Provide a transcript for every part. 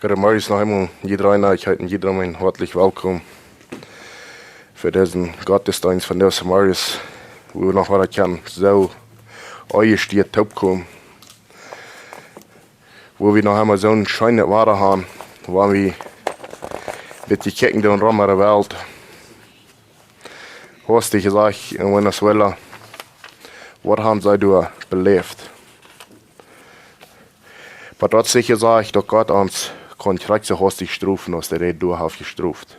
Guten Morgen noch einmal, jeder einer, ich heiße jeder mein herzlich willkommen für diesen Gottesdienst von dieser Morgens, wo wir noch was kann, so euch steht top kommen, wo wir noch einmal so ein schönes Wetter haben, wo wir mit den Kicken und Raum der Welt, hast du gesagt, in Venezuela, was haben sie da belebt? Aber dort sicher sage ich, dass Gott uns Kontrakt so hastig strufen, als der Rede durch gestruft.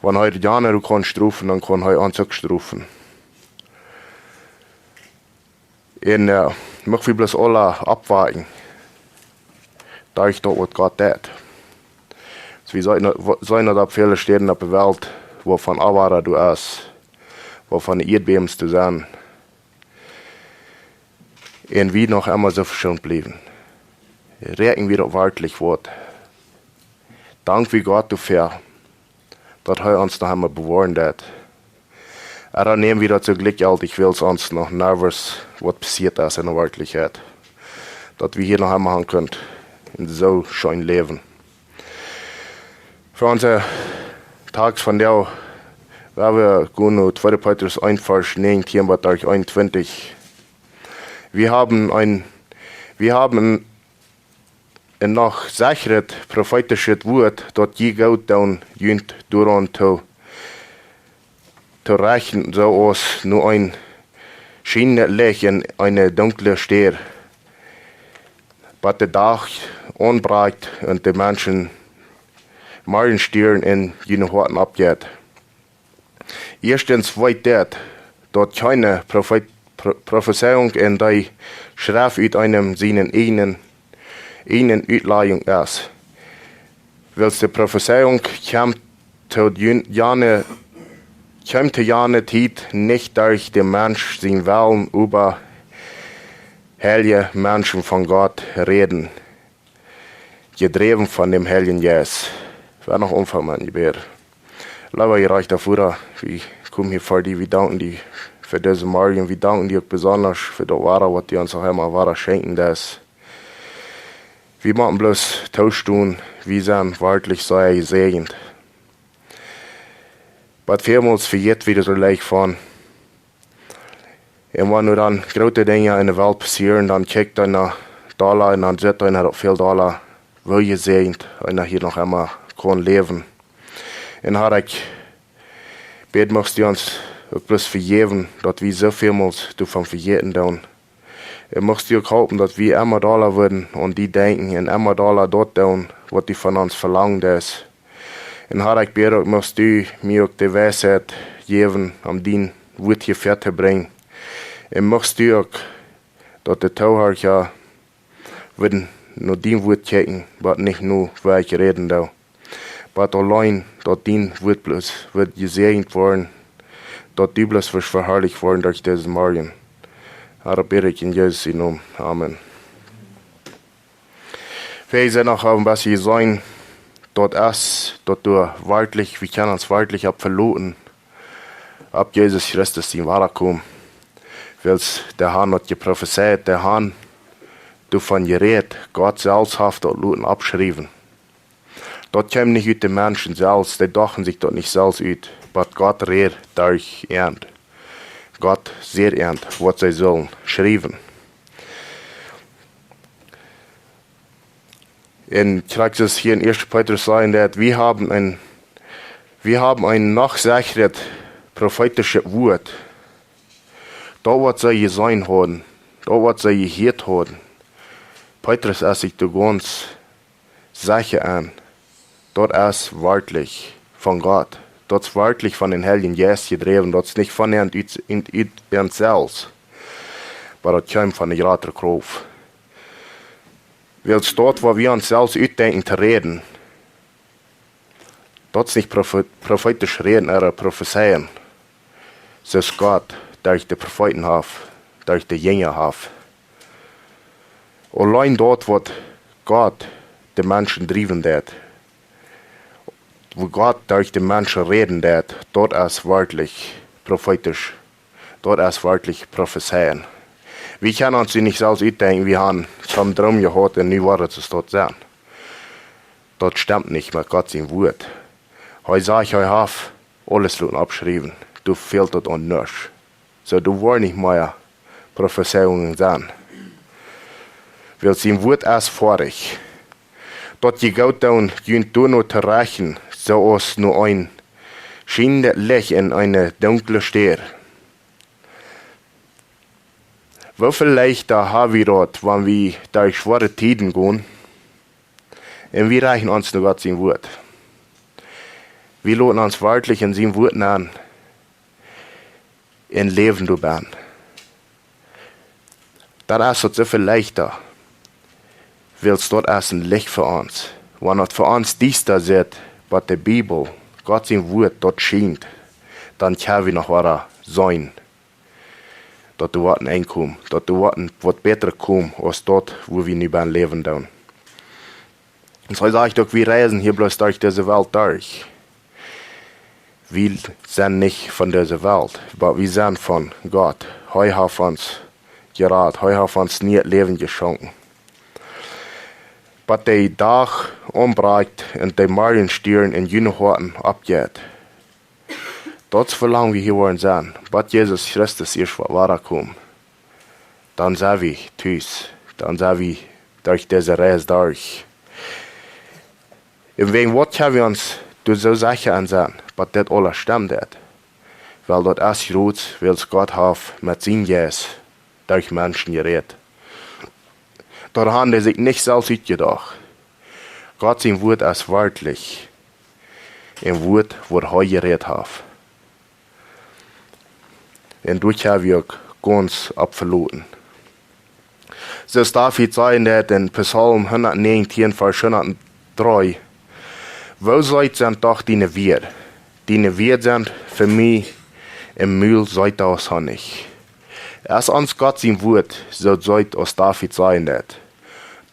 Wenn heute Jahre du kannst strufen, dann kann heute uns auch strufen. Und möchte wir bloß alle abwarten, da ich dort was Gott tät. So wie sollen da viele Städte auf der Welt, wovon Awara du hast, wovon Erdbebens du sein, und wie noch einmal so verschont blieben. Regen wieder wirklich wird. Dank wie Gott dafür, dass er uns noch einmal bewahren hat. Er nehmen wieder zu Glück alt, ich will sonst noch nervös, was passiert ist in der Wirklichkeit. Dass wir hier noch einmal haben können, in so schön leben. Für unser Tag von der, werden wir gehen, 2. Petrus 1, Vers 19 bis 21. Wir haben ein noch sichert prophetisches Wort, dat je Gott dann jünt daran zu rechnen, so als nur ein schönes Licht in eine dunkle Stadt. Was der Tag anbreitet und die Menschen Morgenstern in jene Horten abgeht. Erstens weiß dort keine Prophezeiung in der Schrift uit einem seinen ihnen Uitleiding ist. Wils de Prophezeiung kommt zu jene Zeit nicht durch den Mensch sein Willen über heilige Menschen von Gott reden. Gedreven von dem Heiligen Geist. Wer noch umfallen, Gebet. Lieber ihr reicht dafür, wir kommen hier vor dir, wir danken dir für diese Morgen, wir danken dir besonders für das Wahre, was die uns auch immer Wahre schenken, das. Wir machen bloß Tausch tun, wir sind wirklich sehr gesegnet. Aber vielmals vergeht wieder so leicht von. Und wenn nur dann große Dinge in der Welt passieren, dann checkt einer Dollar und dann sieht einer viel Dollar, wo gesegnet, einer hier noch einmal kann leben. Und hat ich beten, möchtest du uns bloß vergeben, dass wir so vielmals davon vergeten tun. Ich möchte dir hoffen, dass wir immer Dollar werden und die denken und immer Dollar dort tun, was die von uns verlangen ist. Und hat ich beten, möchtest du mir auch die Weisheit geben, um den Wort hier fertig zu bringen. Ich möchte auch, dass die Tauherrscher werden nur den Wort checken, aber nicht nur, weil ich reden da. Aber allein, dass den Wort bloß wird gesegnet worden, dass die bloß verherrlicht worden durch diesen Morgen. Herr, bitte ich in Jesu Namen. Amen. Wir sind noch ein bisschen sein, dort du wirklich, wir können uns wirklich verloren, ab Jesus Christus in Wahrheit weil der Herr hat geprophezeit, der Herr, du von gerät, Gott selbst hat dort Luten abgeschrieben. Dort kommt nicht aus den Menschen selbst, die dachten sich dort nicht selbst aus, aber Gott redet durch Ernt. Gott sehr ernt, was sie sollen, schreiben. Und ich sage es hier in 1. Petrus sagen, dass wir haben ein nachsichert prophetisches Wort. Da was sie gesehen haben, da was sie gehört haben. Petrus ist sich da ganz sicher an. Dort ist wirklich von Gott. Dat is wirklich von den Heiligen Geist gedreven. Dat is nicht von ihren selbst. Aber das kommt von der gratis Kraft. Weil dort, wo wir uns selbst uitdenken zu reden, dat is nicht prophetisch reden, aber prophezeien. So ist Gott durch die Propheten hat, durch die Jünger hat. Allein dort, wo Gott die Menschen driven hat, wo Gott durch die Menschen reden wird, dort ist wirklich prophetisch, dort ist wirklich prophezeien. Wir können uns nicht selbst ausdenken, wir haben so einen Traum gehabt und nie war es dort sein. Das stimmt nicht mit Gott sein Wort. Heu sag ich, heu haf alles Luten abschrieben. Du fehlt dort und nichts. So, du war nicht mehr Prophezeiungen sein. Weil sein Wort erst vorig. Dort je gaut down, jünt du nur zu rächen, so als nur ein schienendes Licht in eine dunkle Stadt. Wie viel leichter haben wir dort, wenn wir durch schwere Tiden gehen, und wir reichen uns nur Gott sein Wort. Wir lassen uns wirklich in sein Wort an, in Leben du bist. Das ist so viel leichter, weil es dort erst ein Licht für uns. Wenn es für uns dies da sieht, was die Bibel, Gott sein Wort dort scheint, dann können wir noch weiter sein. Dass du warten einkommen, dass du warten, was besser kommen, als dort, wo wir nicht beim Leben tun. Und so sage ich doch, wir reisen hier bloß durch diese Welt durch. Wir sind nicht von dieser Welt, aber wir sind von Gott. Heu hat uns gerat, heu hat uns nie Leben geschenkt. Aber der Tag umbreitet und der Marienstieren in jene Horten abgeht. Dort verlangen wir hier wollen sein, aber Jesus Christus ist weiterkommen. Dann sind wir tschüss, dann sind wir durch diese Reise durch. Und wegen was haben wir uns so sicher an sein, aber das alles stimmt nicht. Weil dort erst gut, weil es Gott hat mit seinem Jes durch Menschen geredet. Dort haben die sich nicht selbst ausgedacht. Gott sein Wort ist wörtlich. Ein Wort, wo er geredet hat. Und durch haben wir ganz abverloren. So ist David sagen, in Psalm 119, Vers 103, wo seid sind doch deine Wert? Deine Wert sind für mich im Mühl seid aus Honig. Erst uns Gott sein Wort, so seid aus David sein nicht.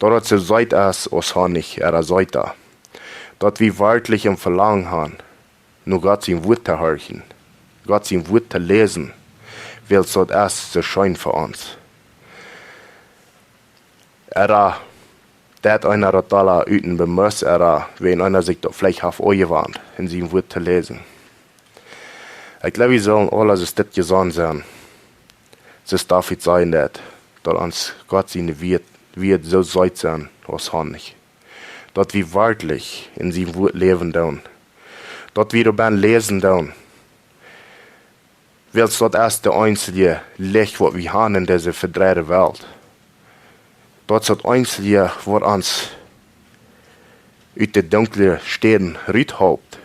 Dort so seid es aus Honig, seid da. Dort wir wörtlich im Verlangen haben, nur Gott sein Wort zu hören, Gott sein Wort zu lesen, weil es dort erst so schön für uns. Dat einer totaler Üten bemüßt, wenn einer sich dort vielleicht auf euch warnt, in seinem Wort zu lesen. Ich glaube, wir sollen alle so das gesagt sein. Es darf nicht sein, dass uns Gott seine wird so seid sein, aus Honig. Dort wir wörtlich in seinem Wort leben tun. Dort wir dabei lesen tun. Weil es dort erst der einzige Licht, was wir haben in dieser verdrehten Welt. Dort ist das Einzige, was uns aus den dunklen Städten raushaupt.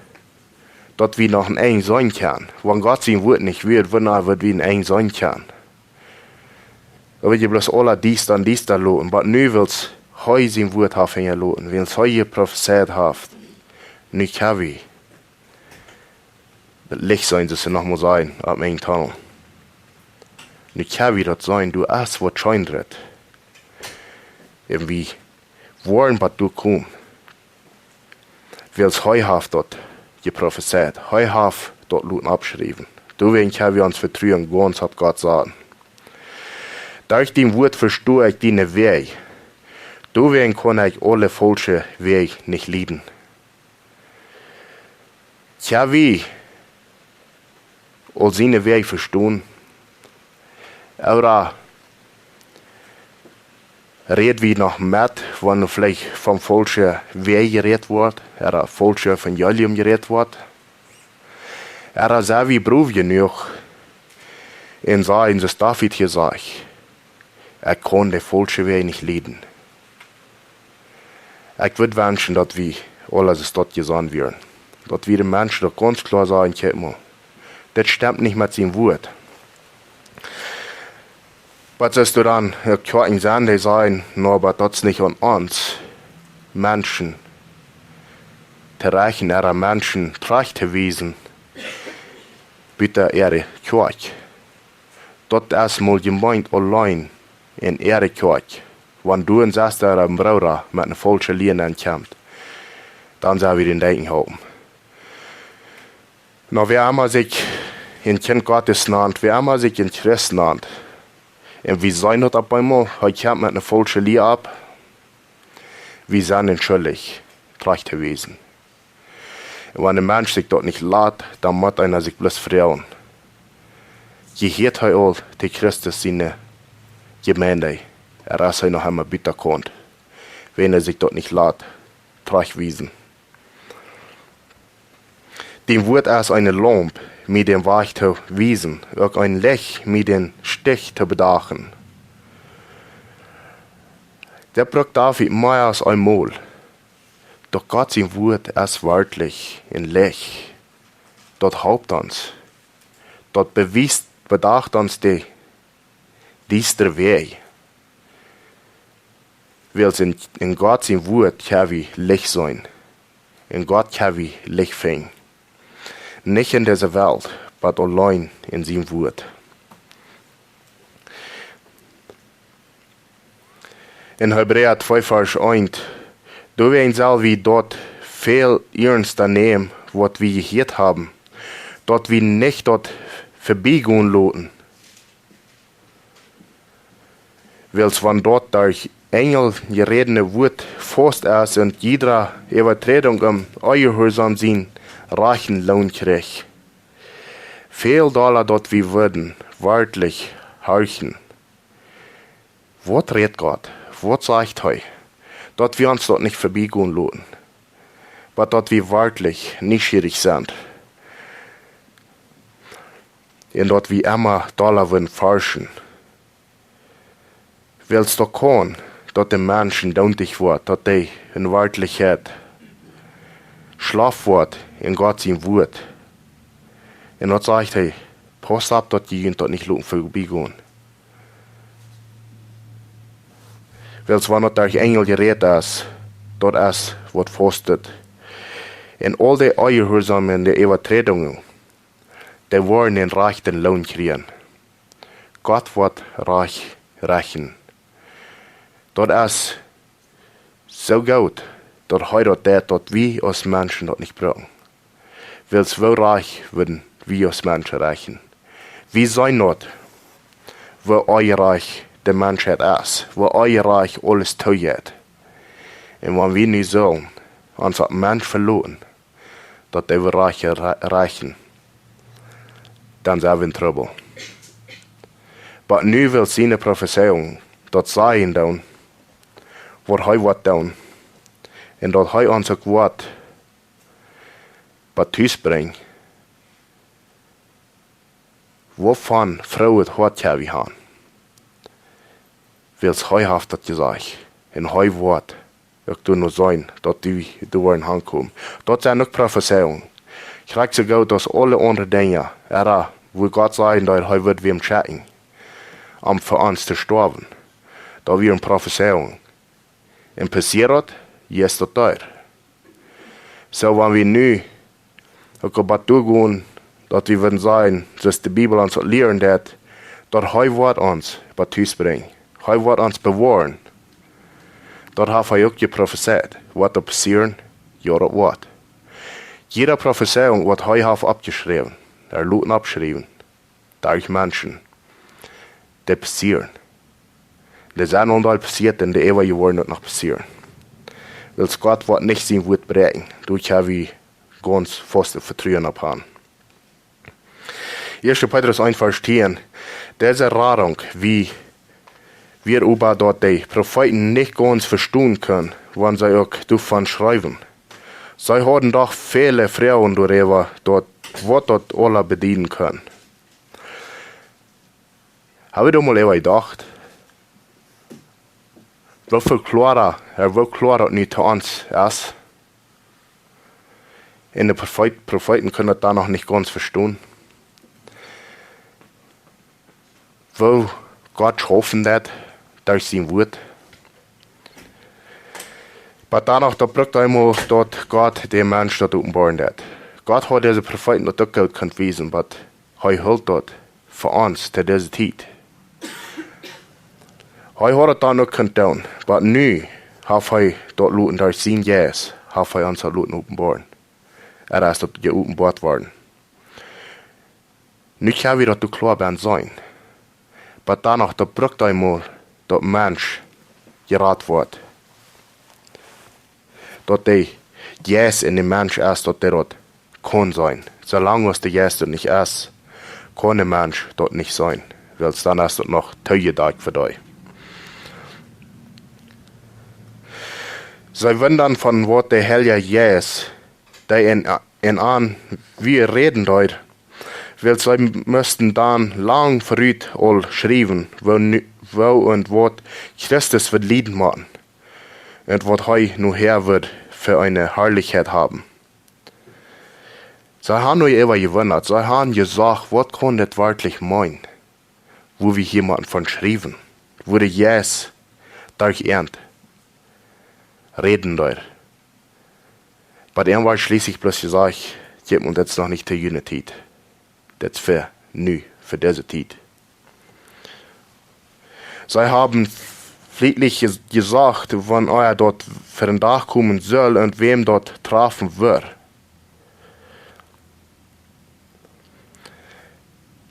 Dort wir noch ein eng sein kann. Wenn Gott sein Wort nicht wird, wird wir ein eng sein kann. Aber wir bloß alle dies da loten. Aber nu will's heu sein Wort haben ja loten. Wenn es heu prophezeit haft, nu kann wir das Licht sein, das noch mal sein, ab meinem Tunnel. Nu kann wir das sein, du erst was scheint wird. Irgendwie wollen, was du kommst. Weil es heu haft dort geprophezeit. Heu haft dort Luten abschrieben. Du wen kann wir uns vertrauen, ganz hat Gott sagen. Durch dein Wort verstehe ich deine Weg. Du wen kann ich alle falsche Weg nicht leiden. Tja, wie? All seine Weg verstehen. Oder red wie noch mit, wenn vielleicht vom falschen Weg geredet wird, oder falsche Evangelium geredet wird. Oder sehr wie Beruf genug, in sagen, das David hier sagt, kann den falschen Weg nicht leiden. Ich würde wünschen, dass wir alles dort gesagt werden. Dass wir den Menschen doch ganz klar sagen können, das stimmt nicht mit seinem Wort. Was ist du dann? Ich kann nicht sagen, die sagen, no, aber das ist nicht an uns, Menschen, zu reichen, ihre Menschen tracht zu wiesen, bitte ihre Kirche. Dort erstmal gemeint allein in ihre Kirche. Wenn du und sagst, der Bruder mit einer falschen Linie ankommt, dann sollen wir den Denken haben. Na, wer immer sich in Kind Gottes nannt, wer immer sich in Christ nannt, und wir sein das einmal, heute kommt mit einer falschen Linie ab, wir sind entschuldigt. trage te wezen. En wanneer een mens zich dat niet laat, dan moet hij zich bloos vertrouwen. Je heet hij al te Christus zijn gemeente. Is hij nog helemaal bitter komt. Wenn zich dat niet laat, trage wezen. Den Wort als eine Lamp mit dem Weg zu wiesen, auch ein Licht mit dem Stich zu bedachen. Der braucht David mehr als einmal. Doch Gott sein Wort ist wörtlich ein Licht. Dort haupt uns. Dort bedacht uns dieser Weg. Weil in Gott sein Wort kann wie Licht sein. In Gott kann wie Licht finden. Nicht in dieser Welt, aber allein in seinem Wort. In Hebräer 2, Vers 1, da wir soll wie dort viel ernster nehmen, was wir gehört haben, dort wir nicht dort vorbeigehen lassen. Weil wenn dort durch Engel geredene Wort fast ist und jeder Übertretung Ungehorsam sein, reichen Lohn krieg. Viel Dollar dort wir würden, wörtlich horchen. Was redet Gott? Was sagt er? Dort wir uns dort nicht vorbeigehen lassen. Aber dort wir wörtlich neugierig sind. Und dort wir immer Dollar würden forschen. Weil es doch kann, dort den Menschen duntig wird, dort die in Wörtlichkeit schlaf wird in Gott sein Wort. Und dort sagt er, pass ab, dort die dort nicht vorbeigehen. Weil es war nicht durch Engel geredet ist, dort ist, was fastet. Und all die Ungehorsam und die Übertretungen, die wollen den rechten Lohn kriegen. Gott wird reich rächen. Dort ist so gut, dort heiratet der, dort wir als Menschen dort nicht brauchen. Weil es wo reich würden wir als Menschen reichen. Wir sein dort, wo euer Reich der Menschheit ist, wo euer Reich alles tut. Und wenn wir nicht sollen, uns als Mensch verloren, dort wir Reich erreichen, dann sind wir in Trouble. Aber nu will seine Prophezeiung dort sein, dann, wat hij wat doen. En dat hij ons ook wat thuis brengt. Waarvan vrouwen het hart hebben gaan. Wils hij heeft dat gezegd. En hij wordt ook doen nog zijn dat die door in hand komen. Dat zijn ook profetieën. Krijg zo goed als alle andere dingen. Wo Gott sagt, dat hij wordt weer schatten. Om voor ons te sterven. Dat weer een profetieën. En passiert, is dat daar. Zo, wenn wir nu ook op wat toegaan, dat we willen zijn, zoals de Bijbel ons leren dat hij wordt ons wat thuis brengt. Hij wordt ons bewaren. Dat heeft hij ook geprofeteerd. Wat er passieren, ja dat wordt. Jede profetieung wat hij heeft opgeschreven, laten opschrijven, durch Menschen, die passieren. Die zijn al passiert en de eeuwige worden nog passieren. Weil Gott wird nicht sein Wort brechen. Durch habe ich ganz fast Vertrauen auf ihn. 1. Petrus 1, Vers 10. Diese Rattung, wie wir über dort die Propheten nicht ganz verstehen können, wenn sie auch davon schreiben. Sie haben doch viele Frauen darüber, dort, was dort alle bedienen können. Habe ich da mal gedacht, wie viel klarer nicht zu uns ist. Und die Propheten können das da noch nicht ganz verstehen. Wo Gott schaffen hat, durch sein Wort. Aber danach, da braucht einmal dort Gott den Mensch dort offenbaren hat. Gott hat diese Propheten dort auch gut können wissen, aber er hält dort für uns zu dieser Zeit. Er hat es dann noch können tun, aber nu hat er dort Leuten durch sein Geist, hat er uns Leuten offenbaren. Ist dort geoffenbart worden. Nu kann wir dort klar sein. Aber danach, da braucht einmal der Mensch gerat wird. Dort die Jes in dem Mensch ist, dort der dort kann sein. Solange es der Jes dort nicht ist, kann der Mensch dort nicht sein. Weil es dann ist dort noch Teuerdag für dich. Sie wollen dann von Wort der Helja Jes, der in an, wir reden dort, weil sie müssten dann lang früh all schreiben, wo und wat Christus wird Lieden machen und was er nur her wird für eine Herrlichkeit haben. Sie haben nur immer gewundert, sie haben gesagt, was kann das wirklich meinen, wo wir jemanden von schreiben, wo der Jes durch ernt, reden dort. Bei dem war schließlich bloß gesagt, gib uns jetzt noch nicht die Unity. Das ist für nu, für diese Zeit. Sie haben friedlich gesagt, wann er dort für den Tag kommen soll und wem dort treffen wird.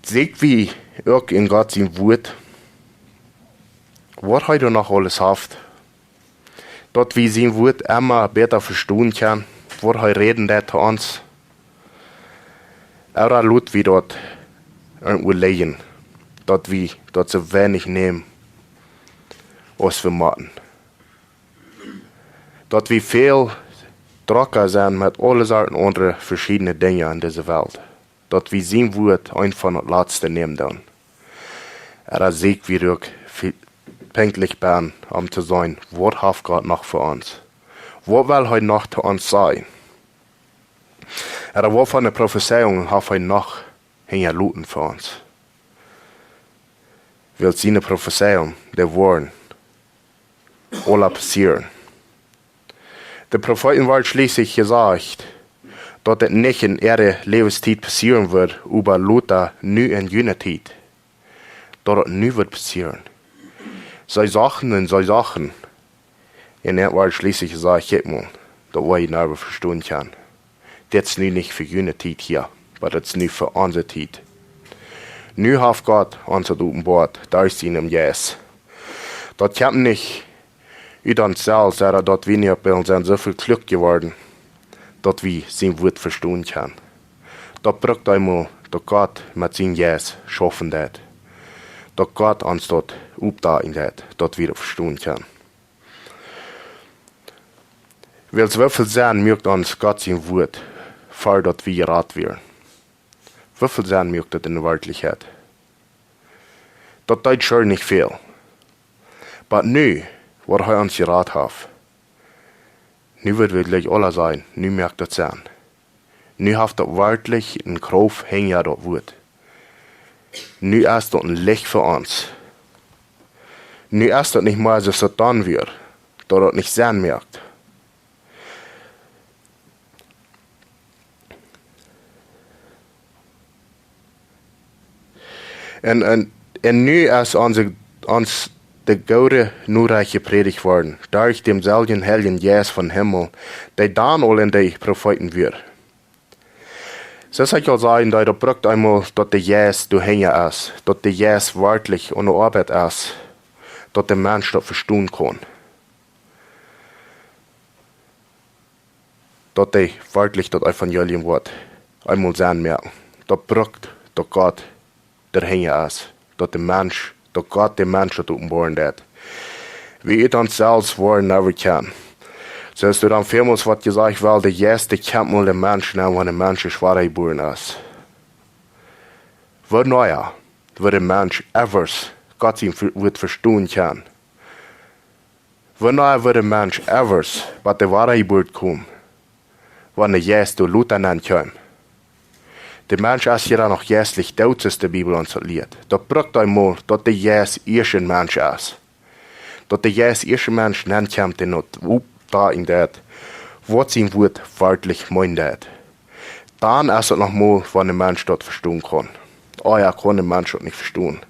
Seht wie auch in Gott sein Wort, was heute noch alles haft, dort wie sein Wort immer besser verstehen kann, was er reden der zu uns. Er lut wie dort irgendwo legen, dort so wenig nehmen, was wir machen. Dort wie viel Drucker sind mit allen Sorten andere verschiedene Dinge in dieser Welt. Dort wie sein Wort ein von das Letzte nehmen dann. Er sieht wie auch pünktlich bin, zu sein, was hat Gott noch für uns? Was will heute noch zu uns sein? Er war von der Prophezeiung hat er noch hingeluten für uns. Weil seine Prophezeiung, der Worten, alle passieren. Der Propheten war schließlich gesagt, dass es nicht in ihrer Lebenszeit passieren wird, aber Luther nu in jener Zeit. Dass es nu wird passieren. So Sachen. Und er war schließlich gesagt, gib mir, dass ich nicht verstehen kann. Das ist nicht für jener Zeit hier, aber das ist nicht für unsere Zeit. Nu hat Gott uns offenbart, durch seinem Jes. Das kann nicht über uns selbst, dass wir nicht bei uns so viel Glück geworden, dass wir sein Wort verstehen können. Das braucht einmal, dass Gott mit seinem Jes schaffen wird. Dass Gott uns dort aufdaten wird, dass wir das verstehen können. Weil so viel sein mögt uns Gott sein Wort, für dass wir gerat werden. Wie viel sein mögt das in der Wirklichkeit? Das tut schon nicht viel. Aber nu, was er uns gerat hat, nu wird wirklich alle sein, nu merkt das sein. Nu hat das wirklich ein Kraft hängen dort Wort. Nu ist das ein Licht für uns. Nu ist das nicht mal so Satan wird, dass das nicht sein merkt. Und nu ist uns der gute, nurreiche Predigt worden, durch demselben Heiligen Jes von Himmel, der dann all in die Propheten wird. So soll ich auch sagen, dass er braucht einmal, dass der Jes du hängen ist, dass der Jes wirklich ohne Arbeit ist, dass der Mensch das verstehen kann. Dass der wirklich das Evangelium wird, einmal sein merken. Das braucht, dass Gott der hängen ist, dass Gott den Menschen offenbaren wird. Wie ich uns selbst wollen, never kann. So hast du dann vielmals was gesagt, weil der Jes, der kennt mal den Menschen an, wenn der Mensch schwer geboren ist. Wo neuer, wo der Mensch evers Gott ihn wird verstehen kann. Wo neuer wird der Mensch evers, was der wahre Geburt kommt, wenn der Jes du Luther nennen kann. Der Mensch ist ja noch jässlich tot, ist die Bibel uns lehrt. Das braucht einmal, dass der Jes erste Mensch ist. Dass der Jes erste Mensch nennen kann, den not da in der, was sein Wort wirklich meint. Dann ist es nochmal, wenn der Mensch dort verstehen kann. Oh ja, kann der Mensch dort nicht verstehen.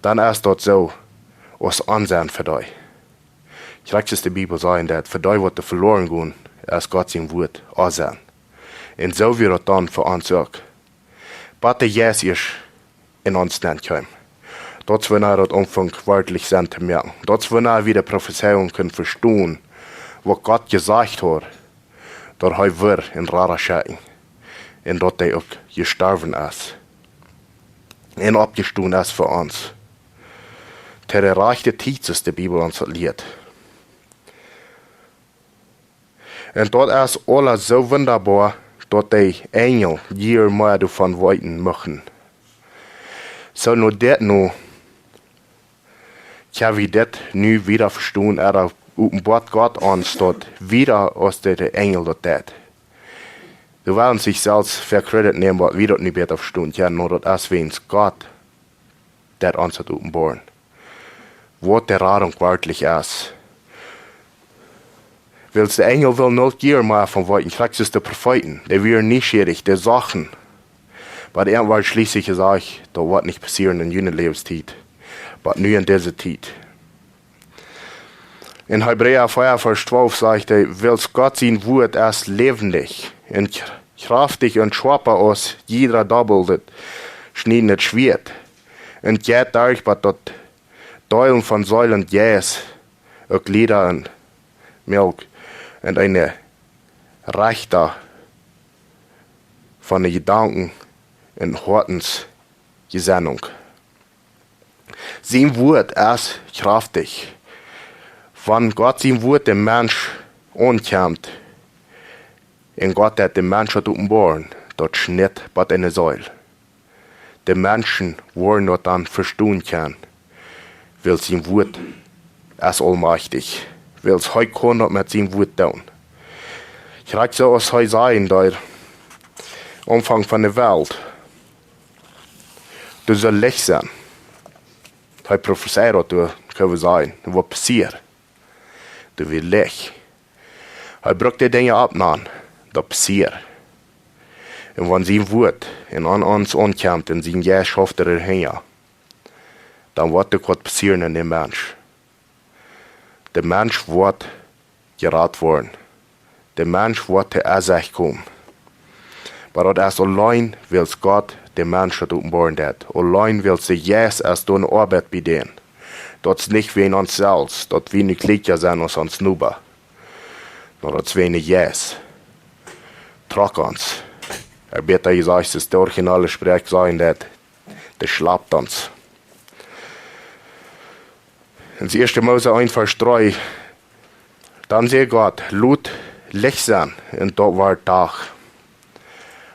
Dann ist dort so, was ansehen für dich. Ich reiche es die Bibel sagen, dass für dich wird verloren gehen, ist Gott sein Wort ansehen. Und so wird es dann für uns auch. Was der Jes ist in uns nennen kann. Dort wenn er das Umfang wirklich sein zu merken. Dort wenn er wieder Prophezeiung können verstehen, was Gott gesagt hat, dat hij weer in rare scheiding. En dat hij ook gestorven is. En opgestoen is voor ons. Ter de rechte tijd is de Bibel ons het leert. En dat is alles zo wunderbar, dat de engel hier meer van weten mogen. Zo nu dit nu, kan we dit nu wieder verstaan, er openbaart Gott ons dat wieder als de engel dat deed. Ze willen zich zelfs verkredit nemen wat we dat niet beter verstaan, ja, nur dat is wens Gott dat ons het openbaren. Wat de radung werkelijk is. Wils de engel wil nooit keer maar van weten, straks de profeten, die weer nieuwsgierig, die zagen. Maar irgendwann schließlich gesagt, das wird nicht passieren in jener Lebenszeit, aber nur in dieser Zeit. In Hebräer 4, Vers 12 sagt er, wils Gott sein Wort erst lebendig und kraftig und schärfer aus jeder doppelt schneidende Schwert und geht dadurch, dass das Teilen von Säulen jäs, auch Glieder und Milch und eine Rechter von den Gedanken in Hortens Gesinnung. Sein Wort ist kraftig. Wenn Gott sein Wort dem Mensch ankommt, und Gott hat dem Menschen offenbaren, dort schnitt bei einer Säule. Die Menschen wollen dort dann verstehen können, weil sein Wort ist allmächtig, weil es heute kann dort mit seinem Wort tun. Ich reiche so aus heute sein, der Anfang von der Welt. Du sollst Licht sein. Hij profeteert dat kunnen zijn. Wat passiert? Du wirst Licht. Hij brengt die Dinge ab, dat passiert. Und wenn sein Wort in uns ankommt und sein Ja schafft hin, dann wird etwas passieren in dem Mensch. Der Mensch wird gerettet worden. Der Mensch wird zur sich kommen. Aber das ist allein, weil Gott den Menschen offenbaren hat. Allein, weil sie yes als eine Arbeit bei denen. Das ist nicht wie in uns selbst, dass wir nicht gleicher sind als uns Nuba. Nur das wir nicht yes. Trag uns. Beter gesagt, das originale Sprech sein, das schlappt uns. In das 1. Mose 1, Vers 3, dann sieht Gott, Lut Licht sein, und dort war Tag.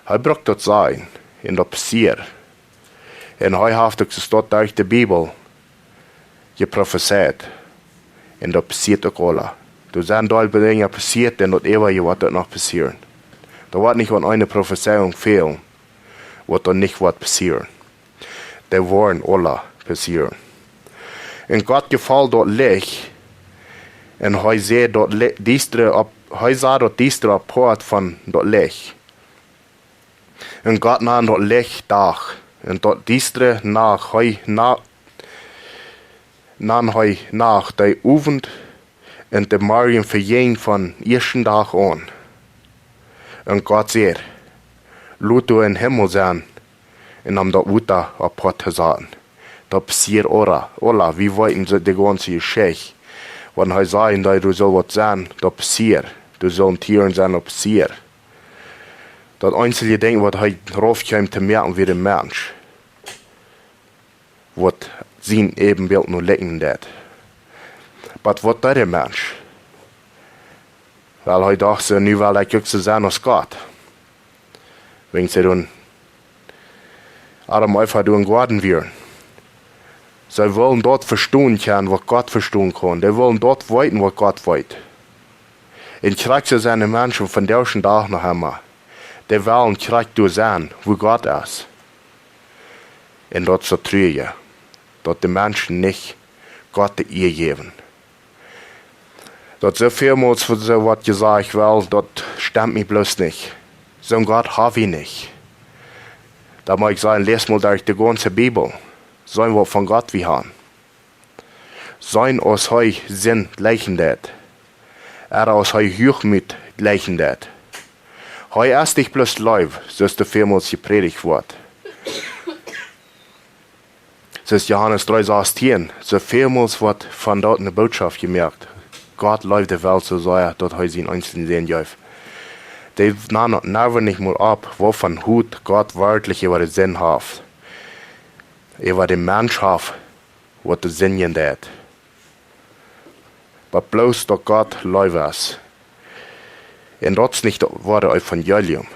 Er braucht das sein, und das passiert. Und er hat es dort durch die Bibel geprophezeit. Und das passiert auch alle. Du sind dort Dinge passiert, und das ewige wird dort noch passieren. Da wird nicht an eine Prophezeiung fehlen, was dann nicht wird passieren. Die werden alle passieren. Und Gott gefällt dort Licht, und er sieht dort diestre Apport von dort Licht. Und Gott nahm dort Licht Tag, und dort diestre nach, nach der Abend und der Morgen verging von ersten Tag an. Und Gott sagt, lass du in den Himmel sein, und am dort Wutter Apport zu sagen. Das passiert alle, wie wollten sie die ganze Geschichte. Wenn er sagt, du sollst was sein, das passiert. Du sollst Tieren sein, das passiert. Das einzige Ding, was er raufkommt zu merken, wie der Mensch. Was sein Ebenbild nur lecken hat. Aber was ist der Mensch? Weil er dachte, nu will ich so sein als Gott. Wenn sie dann Adam einfach durch den Garten wären. Sie wollen dort verstehen können, was Gott verstehen kann. Die wollen dort weiten, was Gott weiß. Und kriegt sie seine Menschen von der ersten Tag noch einmal. Die wollen kriegt du sein, wo Gott ist. Und dort so trüge, dass die Menschen nicht Gott die Ehe geben. Dort so vielmals so was gesagt, weil das stimmt mich bloß nicht. So einen Gott habe ich nicht. Da muss ich sagen, les mal durch die ganze Bibel. Sein wir von Gott wir haben. Sein aus heu Sinn leichendet. Aus heu Hochmut leichendet. Heu erst dich bloß Leib, so ist der vielmals gepredigt wird. So ist Johannes 3,16. So vielmals wird von dort eine Botschaft gemerkt. Gott läuft die Welt so sehr, dass er seinen Einzelnen sehen darf. die namen nicht mal ab, wovon Hut Gott wirklich über den Sinn hat. Über den Mensch hat, was der Sinn hat. Aber bloß doch Gott läuft. Und das ist nicht das Evangelium.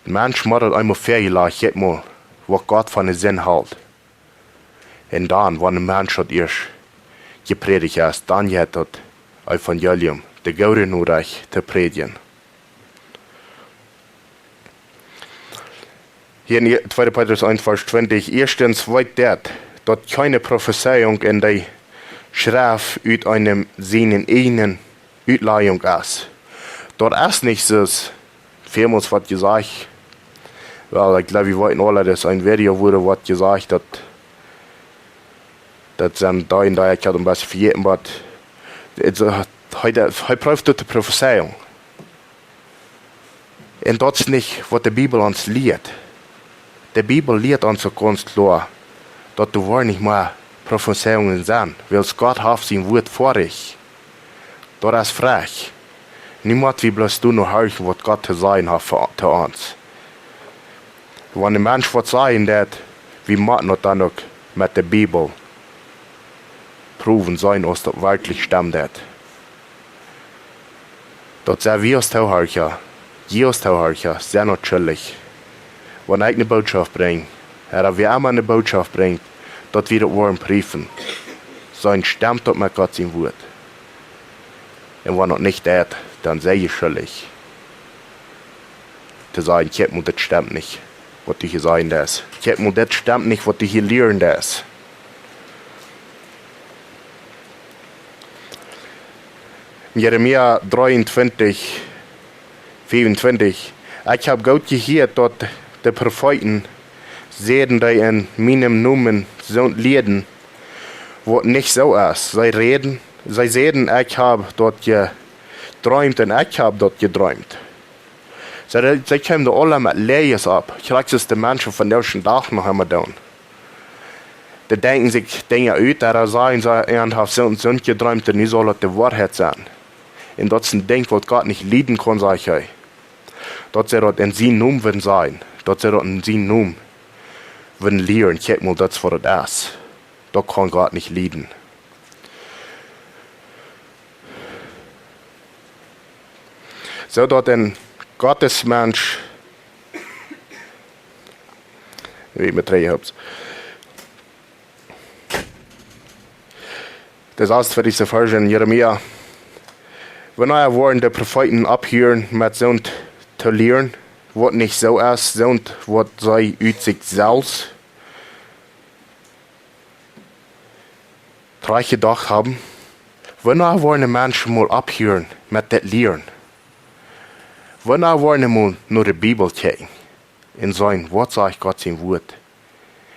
Der Mensch muss einmal vergleichen, jetzt mal, was Gott von den Sinn hält. Und dann, wenn der Mensch das erst gepredigt ist, dann hat das Evangelium, der gute Nachricht, zu predigen. Hier in 2. Petrus 1, Vers 20, erstens weiß dass keine Prophezeiung in der Schrift aus einem seinen eigenen Auslegung ist. Dort ist nicht so, vielmals was gesagt, weil ich glaube, wir wollten alle, dass ein Video wurde, was gesagt hat, das sind da und da, ich habe ein bisschen vergessen, aber heute prüft die Prophezeiung. Und das ist nicht, was die Bibel uns lehrt. Die Bibel lehrt uns ganz klar, dass du nicht mehr Prophezeiungen sind, weil Gott hat sein Wort vor dich. Das ist frech. Niemand wie bloß du noch hören, was Gott zu sagen hat für uns. Wenn ein Mensch was sagen hat, wir machen das dann auch mit der Bibel proven sein, dass das wirklich stimmt. Das sind wir als Tauhörcher, als Tauhörcher, sehr natürlich. Wenn ich eine Botschaft bringe, oder wer immer eine Botschaft bringt, dass wir das wollen prüfen. Sein stimmt das mit Gott sein Wort. Und wenn das nicht ist, dann sei ich schuldig. Zu sagen, das stimmt nicht, was du hier sagen das. Das stimmt nicht, was du hier lernen das. Jeremia 23, 25. Ich habe Gott gehört, dass die Propheten sehen, die in meinem Namen so lehren, was nicht so ist. Sie sehen, ich habe dort geträumt und ich habe dort geträumt. Sie kommen da alle mit Leis ab. Ich kriege es den Menschen von der ersten Tag noch einmal tun. Die denken sich Dinge aus, oder sagen, sie haben so geträumt, und nie soll das die Wahrheit sein. Und das ist ein Ding, was Gott nicht leiden kann, sage ich euch. Dass sie das in seinem Namen werden sein. Dass sie das in seinem Namen werden lehren. Check mal, das was das ist. Das kann Gott nicht leiden. So, dass ein Gottesmensch, wie ich mit drei hab's. Das heißt für diese Verse in Jeremia, wenn wir wollen die Propheten abhören, mit so zu lehren, was nicht so ist, so was sie aus sich selbst drei gedacht haben, wenn wir wollen Menschen mal abhören, mit das lehren, wenn wir wollen mal nur die Bibel checken, und sagen, was sagt Gott sein Wort,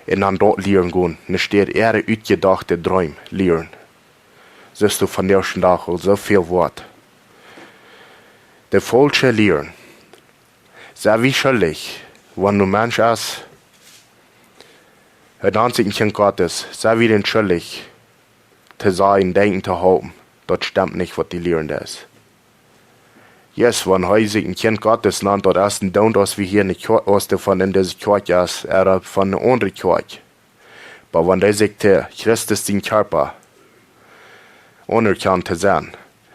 und dann dort lehren gehen, dann steht ihre ausgedachte Träume lehren. Siehst du von der ersten Tag so viel Wort. Der falsche Lehren. Sehr wie schuldig, wenn du Mensch ist, hat an sich ein Kind Gottes, sehr wie den schuldig, zu sein, denken zu haben, das stimmt nicht, was die lehren ist. Yes, wenn heute ein Kind Gottes nennt, das ist ein Don, dass wir hier nicht aus von in dieser Kirche ist, oder von einer anderen Kirche. Aber wenn der sagt, Christus den Körper unerkannt zu sein,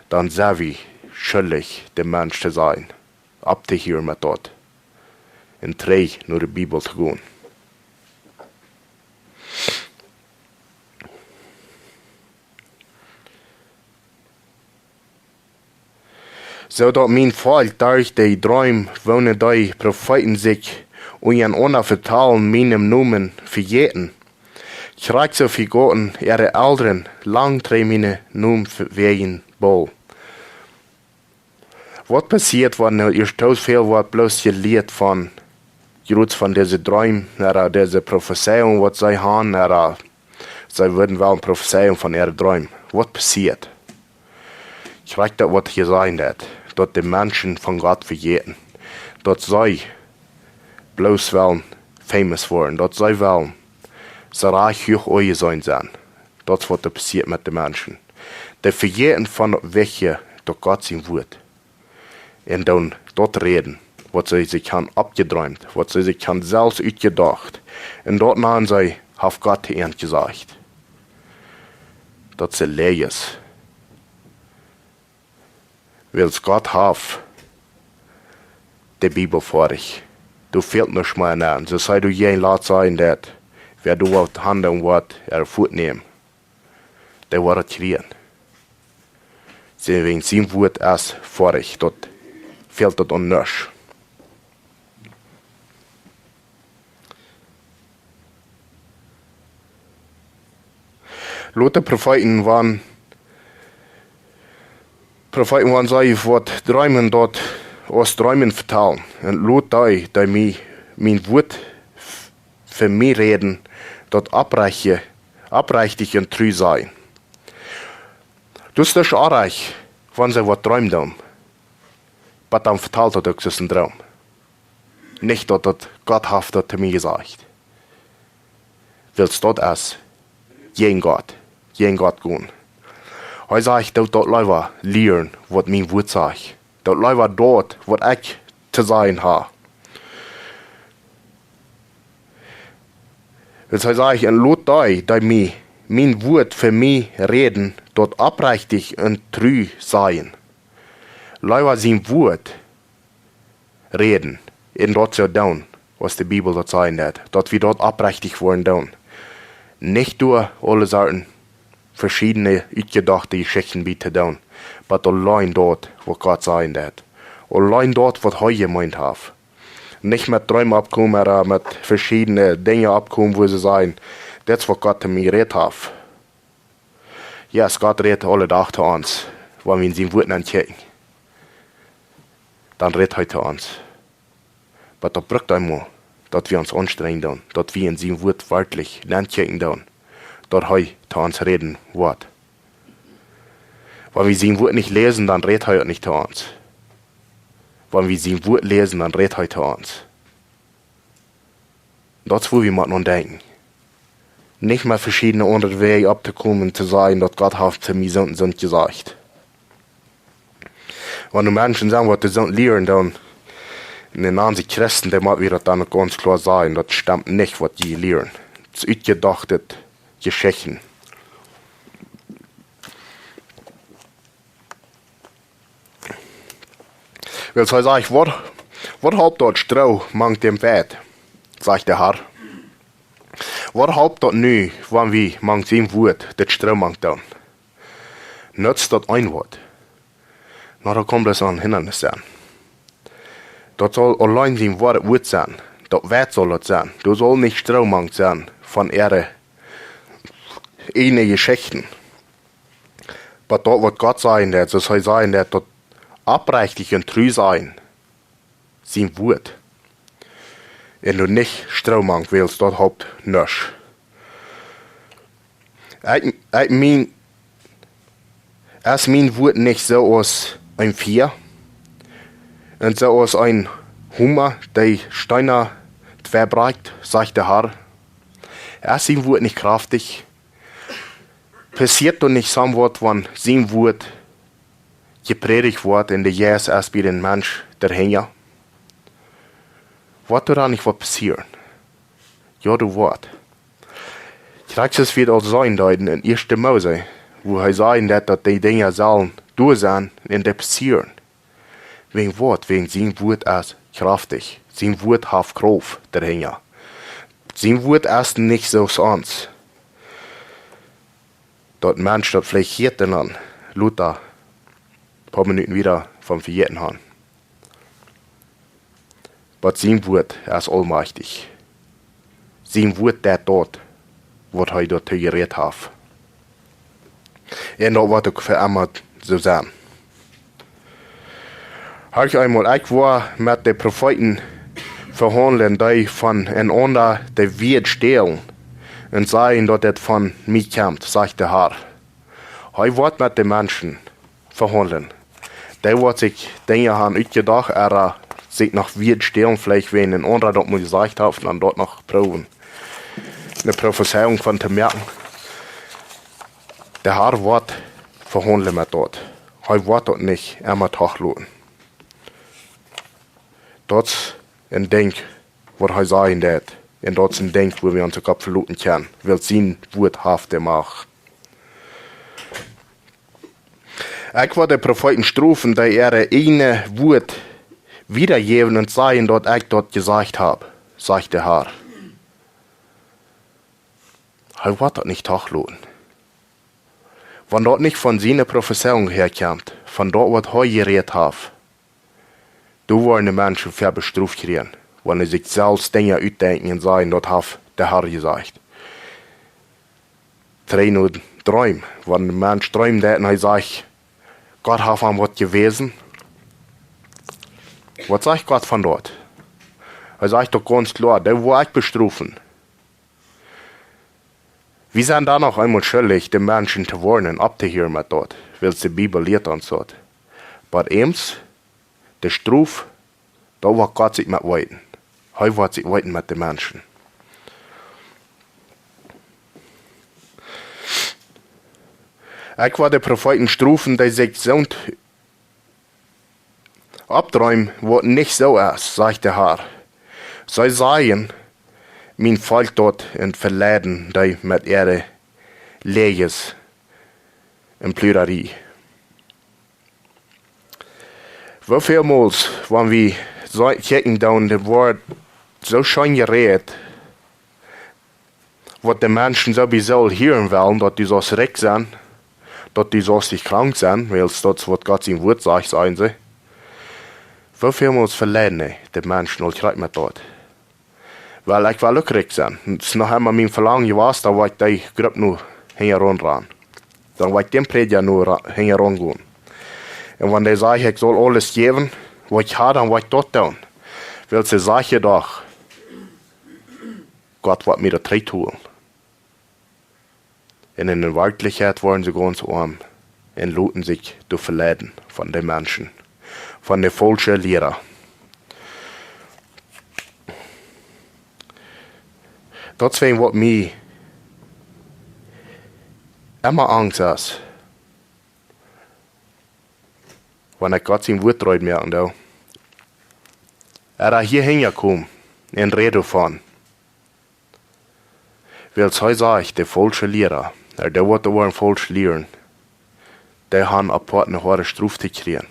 dann sind wir schuldig, der Mensch zu sein, abzuhören mit dort, und drei nur die Bibel zu gehen. So dass mein Volk durch die Träume, wohnen die Propheten sich und ihren unervertrauen meinem Namen vergeten. Ich krieg so viel Gott ihre Eltern lang drei meine Namen wegen Ball. Was passiert, wenn ihr so viel wird bloß gelehrt von diesen Träumen, oder diese Prophezeiung, was sie haben, oder sie würden wel eine Prophezeiung von ihren Träumen. Was passiert? Ich krieg das, was hier sein hat, dass die Menschen von Gott vergeten, dass sie bloß wollen famous werden, dass sie wollen so reich hoch euch sein. Das ist, was da passiert mit den Menschen. Die vergeten von welche, dass Gott sein Wort. Und dann dort reden, wat sie sich han abgeträumt, wat sie sich han selbst uitgedacht. Und dort haben sie, hat Gott ihnen gesagt, dass sie leer ist. Weil Gott hat die Bibel vor dich. Du fehlt nicht mehr an. So sei du jeden laat sein, dass wer du auf die Hand und wat fortnehmen, der wird kriegen. Sie wegen sein Wort erst vor dich, dort fehlt das an nichts. Lotte Propheten waren sie, wat Träumen dort aus Träumen vertellen. Und lot die mir mein Wort für mich reden, dort abrechtig und treu sein. Dus is aardig, wenn sie wat träumt haben. Aber dann vertelt hat auch ein Traum. Nicht, dass Gott hat das zu mir gesagt. Willst du das gegen Gott gehen? Hij sagt, dat leider leren wat mijn woord sagt. Dat leider dort, wat ik te zijn ha. Dus hij sagt, en lot die mijn woord für mij reden, dat oprechtig en treu sein. Leider zijn woord reden, en dat zo doen, was de Bibel dat sagen hat, dat wir dort oprechtig worden doen. Nicht durch alle Sorten verschiedene uitgedachte Geschichten bieten doen, aber allein dort, wo Gott sein hat. Allein dort, was er gemeint hat. Nicht mit Träumen abkommen, aber mit verschiedenen Dingen abkommen, wo sie sagen, das ist, was Gott mir geredet hat. Ja, Gott redet alle Tag zu uns, wenn wir in seinem Wort anchecken. Dann redet er zu uns. Aber das braucht einmal, dass wir uns anstrengen, dass wir in seinem Wort wörtlich anchecken, dass er zu uns reden wird. Wenn wir sein Wort nicht lesen, dann redet er nicht zu uns. Wenn wir sein Wort lesen, dann redet er zu uns. Das ist, wo wir mal denken. Nicht mehr verschiedene andere Wege abzukommen, zu sagen, dass Gott hat zu mir sind gesagt. Wenn du Menschen sagen, was sie sind lehren, dann nennen sie Christen, der mag wieder dann ganz klar sagen, das stimmt nicht, was die lehren. Das ist uitgedachte Geschichten. Weil so sag ich, was haupt dort Stroh mang dem Wert, sagt der Herr. Was haupt dort nü, wann wie mang sein Wort, das Stroh mang dann. Nützt dort ein Wort. Na, da kommt es an Hindernis sein. Dort soll allein sein Wort sein. Dort Wert soll es sein. Du soll nicht Stroh mang sein von ihre Geschichten. Aber dort wird Gott sein, der soll sein, der dort abrechtig und treu sein, sein Wort. Wenn du nicht Strohmann willst, dort haupt nichts. Es mein Wort nicht so aus ein Vier und so aus ein Hummer, der Steiner verbreitet, sagt der Herr. Es sein Wort nicht kraftig. Passiert doch nicht so was, wenn sein Wort gepredigt wird in der Jes erst bei den Mensch der Hänger. Wird da nicht was passieren? Ja, du wird. Gleiches wird auch sein, da in 1. Mose, wo er sagt, dass die Dinge sollen durch sein und die passieren. Wegen was? Wegen sein Wort ist kraftig. Sein Wort hat Kraft, der Hänger. Sein Wort ist nicht so sonst. Dort Mensch, dort vielleicht hier dann, Luther, paar Minuten wieder vom Verjährten haben. Aber sein Wort ist allmächtig. Sein Wort, der dort, was er dort geredet hat. Und dort wird auch verändert so sein. Habe ich einmal, ich war mit den Propheten verhandeln, die von einander der Wert stehlen und sagen, dass das von mir kommt, sagt der Herr. Ich wird mit den Menschen verhandeln. Der wird sich Dinge haben uitgedacht, er sich nach Wert stehlen, vielleicht wenn ein anderer dort mal gesagt hat, und dann dort noch proben. Eine Prophezeiung von zu merken. Der Herr wird verhandeln mit dort. Er wird dort nicht einmal tachlassen. Dat is een denk wat hij zei dat. En dat is een denk waar we ons ook verluten kunnen. Wil zien wat haft hij mag. Ik wil de profeten strofen, die ene woord wiedergeven en zeggen dat ik dat gezegd heb, zegt de Herr. Hij wordt dat niet teruglaten. Wenn dat nicht von seiner Profession herkommt, von dort, was er geredet hat, da wollen die Menschen für bestraft kriegen, wenn sie sich selbst Dinge ausdenken und sagen, das hat der Herr gesagt. Drei nur Träume, wenn der Mensch träumt, und er sagt, Gott hat ihm was gewesen, was sagt Gott von dort? Er sagt doch ganz klar, der will ich bestrafen. Wir sind da noch einmal schuldig, den Menschen zu warnen, abzuhören mit dort, weil die Bibel lehrt uns dort. Aber eins, der Struf, da wird Gott sich mit weiten. Er wird sich weiten mit den Menschen. Ich war der Propheten strufen, die sich so abträumen, was nicht so ist, sagt der Herr. Sie sagen, mein Volk dort und verladen, die mit ihre Leges in Plürerie. Wievielmals, wenn wir so kicken, dann das Wort so schön geredet, was die Menschen sowieso hören wollen, dass die so schreck sind, dass die so sich krank sind, weil das was Gott im Wort sagt, sagen sie. Wievielmals verladen die Menschen und kriegt man dort. Weil ich will glücklich sein. Das ist noch einmal mein Verlangen gewesen, da war ich die Gruppe nur hinterher. Dann war ich dem Prediger nur hinterher gehen. Und wenn die sagen, ich soll alles geben, was ich habe, dann war ich dort tun. Weil sie sagen doch, Gott wird mir das Tritt holen. Und in der Wirklichkeit waren sie ganz arm und luten sich durch Verleiden von den Menschen, von den falschen Lehrern. Deswegen wird mir immer Angst ist, wenn ich Gott sein Wort treut merken da. Er ist hier hingekommen und redet davon. Weil es heute sagt, der falsche Lehrer, der wird aber falsch lehren, der hat eine Partner harte Strafe zu kriegen.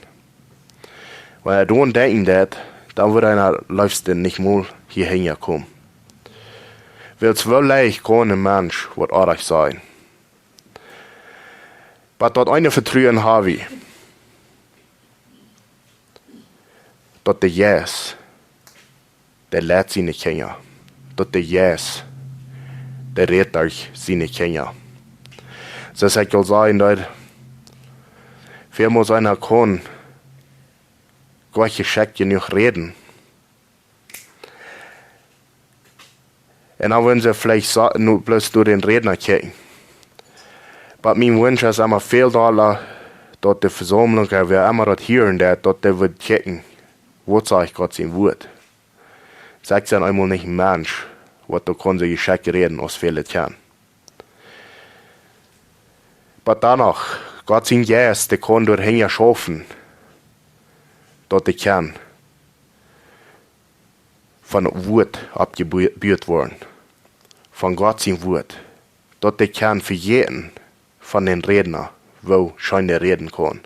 Wenn er dann denkt, dann wird einer Leifstil nicht mal hier hingekommen. Weil es wel leicht kein Mensch wird arg sein. Aber dort eine Vertrauen habe ich, dass der Jesus, der lehrt seine Kinder. Dass der Jesus, der redet euch seine Kinder. Das heißt, ich will sagen, dass vielmals einer kann gleich geschickt genug reden. Und dann wollen sie vielleicht nur bloß durch den Redner kicken. Aber mein Wunsch ist immer viel da, dass die Versammlung, wer immer das hören, dass der wird kicken. Was sagt Gott sein Wort? Sagt dann einmal nicht ein Mensch, was da kann sie geschickt reden, aus viele kann. Aber danach, Gott sein Geist, der kann durch Hänge schaffen, dass der kann von dem Wort abgebüht worden. Von Gott sein Wort. Dass der kann für jeden von den Rednern, wo schon der reden kann.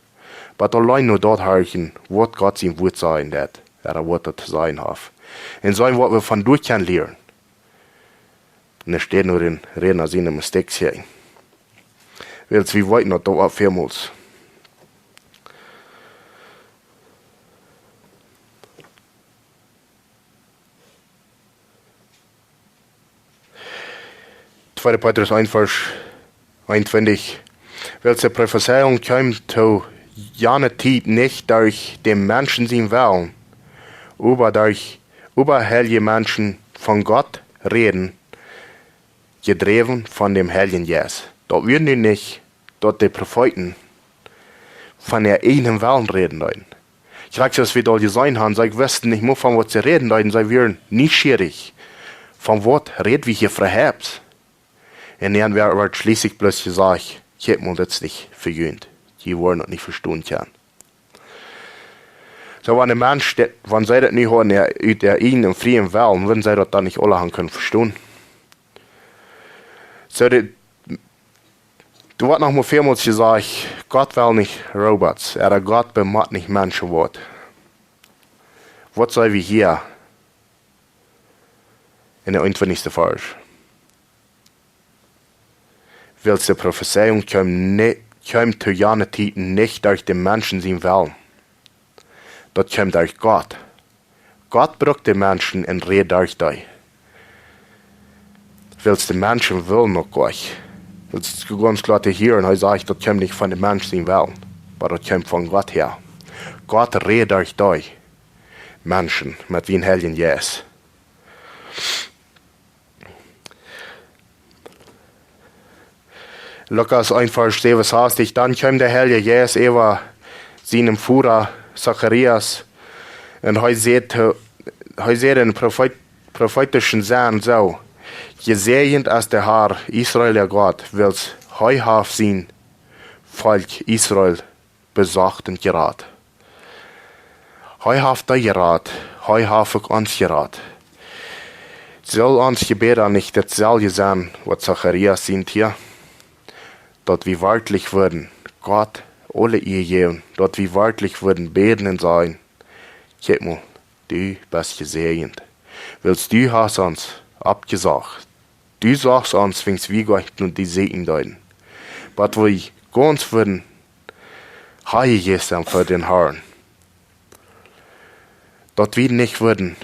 Aber allein nur dort hören, was Gott sein Wort sein wird, was er zu sein hat. Und so was wir von durch kann lernen. Und es steht nur in Redner seine Mistakes hier. Weil es wie weit noch da war vielmals. Zweiter Petrus 1, Vers 21. Welche Prophezeiung kommt zu jener Zeit nicht durch den Menschen sein Willen, aber durch überhellige Menschen von Gott reden, gedreven von dem Heiligen Jesus. Dort würden die nicht, dort die Propheten von der eigenen Willen reden wollen. Ich sage das, wie da die sein haben, sie wüssten nicht mehr, von was sie reden wollen, sie wären nicht schierig. Von was reden wir hier verhebt? Und dann wird schließlich bloß gesagt, ich hätte mir das nicht verjüngt. Die wollen das nicht verstehen können. So wenn ein Mensch, wenn sie das nicht hören, uit der ihnen freien Willen, würden sie das dann nicht alle haben können verstehen. So, du hast noch mal vielmals gesagt, Gott will nicht Robots, Gott bemacht nicht Menschenwort. Was soll wir hier in der 21. Vers? Welche Prophezeiung kommt zu jener Zeit nicht durch den Menschen sein Willen. Das kommt durch Gott. Gott braucht den Menschen und redet durch dich. Willst die Menschen wollen noch gleich? Willst du ganz klar hören, er sagt, das kommt nicht von den Menschen sein Willen, aber das kommt von Gott her. Gott redet durch dich. Menschen mit wie ein Heiligen Jesus. Lukas 1, Vers 7 heißt, dann kam der Heilige Jesus über seinem Führer Zacharias und er sieht den prophetischen Sein so, gesegnet als der Herr, Israel der Gott, welches heuhaft sein Volk Israel besacht und gerat. Heuhaft der gerat, heuhaft uns gerat. Soll uns Gebet nicht dasselbe sein, was Zacharias sind hier? Dort wir wörtlich würden, Gott, alle ihr geben, dort wir wörtlich würden beten und sagen, guck mal, du bist gesegnet. Willst du hast uns abgesagt. Du sagst uns, wenn's wie Gott und die Segen deuten. Aber wir ganz würden, heilig ist für den Herrn. Dort wir nicht würden,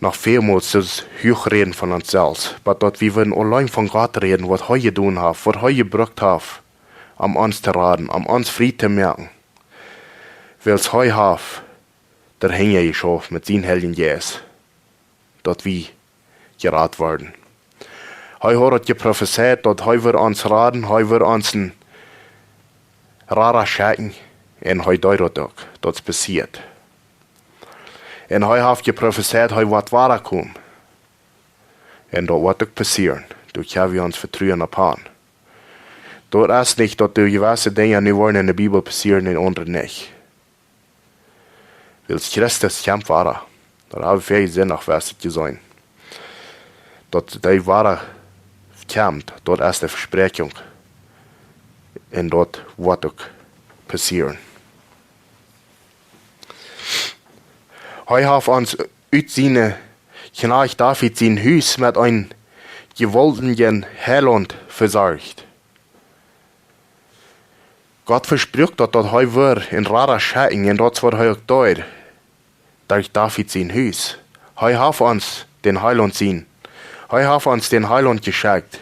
noch vielmals das Hochreden von uns selbst, aber dort wir würden allein von Gott reden, was er getan hat, was er gebracht hat, um uns zu raten, um uns Frieden zu merken. Weil es er hat, der Hänge geschaffen mit seinen Heiligen Jesus, dort wir gerat werden. Er hat geprophezeit, dort er wird uns raten, er wird uns ein rarer schicken, und er deutet auch, das passiert. En hij heeft geprofiteerd, hij wat waar komen. En dat wordt ook passieren. Du können wir uns vertrauen auf ihn. Dort ist nicht, dass die gewisse Dinge nicht wollen in der Bibel passieren und andere nicht. Weil Christus kämpft war. Da habe ich viel Sinn nach was zu sein. Dort die wahre kämpft, dort ist die Versprechung. Und dort wird auch passieren. Er hat uns uit seine Knecht David sein Haus mit einem gewaltigen Heiland versorgt. Gott verspricht, dass er wird in rarer Schatten und das wird er auch dort, durch David sein Haus. Er hat uns den Heiland sein. Er hat uns den Heiland geschenkt,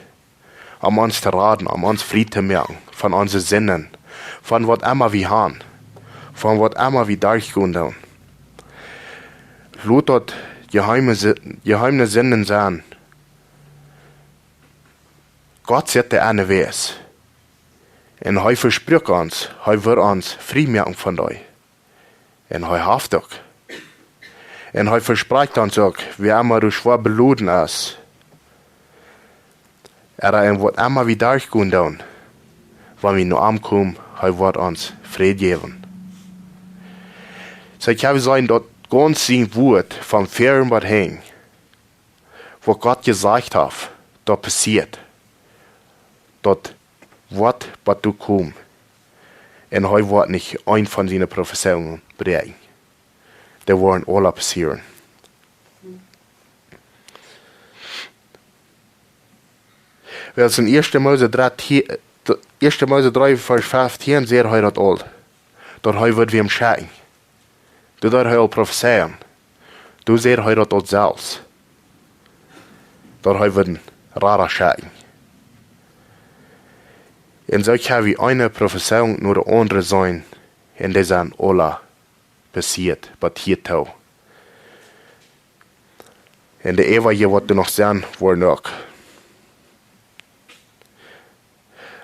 um uns zu raten, um uns Frieden zu merken, von unseren Sinnen, von was immer wir haben, von was immer wir durchgehen. Lass dort geheime Sinnen sein. Gott sagt der eine Weg. Und er verspricht uns, er wird uns frei machen von euch. Und er hofft auch. Und er verspricht uns auch, wie immer du schwer beluden ist. Wird immer wieder durchgehen dann. Wenn wir nur ankommen, er wird uns Frieden geben. So ich habe sagen, dort ganz sein Wort vom Fern was hängen, wo Gott gesagt hat, da passiert. Dort wird, was du kommst. Und er wird nicht ein von seinen Prophezeiungen brechen. Die werden alle passieren. Weil es in 1. Mose 3, Vers 15 sehr er das all. Dort wird wir im Schatten. Du daar heel profeteren. Du zeer hij dat zelfs. Daar hij wordt een rare schatten. En zo kan we een profetie naar de andere zijn. En die zijn alle passiert, wat hier toe. En de eeuwige wat du nog zijn, worden ook.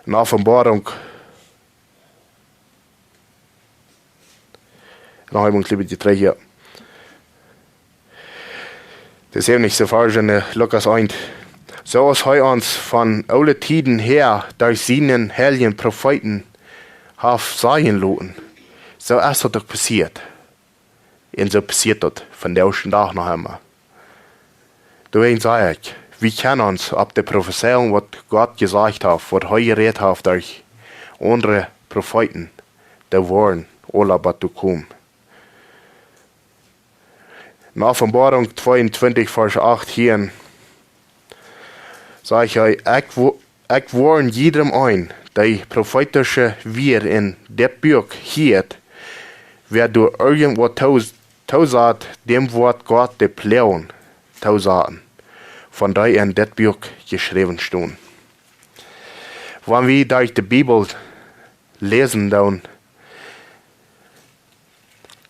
Een openbaring. Noch einmal die drei hier. Das ist eben nicht so falsch in Lukas 1. So als er uns von allen Tiden her durch seinen heiligen Propheten hat sagen lassen. So ist das doch passiert. Und so passiert das von der ersten Tag noch einmal. Deswegen sage ich, wir kennen uns ab der Prophezeiung, was Gott gesagt hat, was er geredet hat durch andere Propheten, die waren alle was zu kommen. In Offenbarung 22, Vers 8 hier, sage ich euch, ich warne jedem ein, der prophetische Wir in der Buch hier, wer du irgendwo tausat, dem Wort Gott de Pleon tausaten, von der in das Buch geschrieben stehen. Wenn wir durch die Bibel lesen, dann,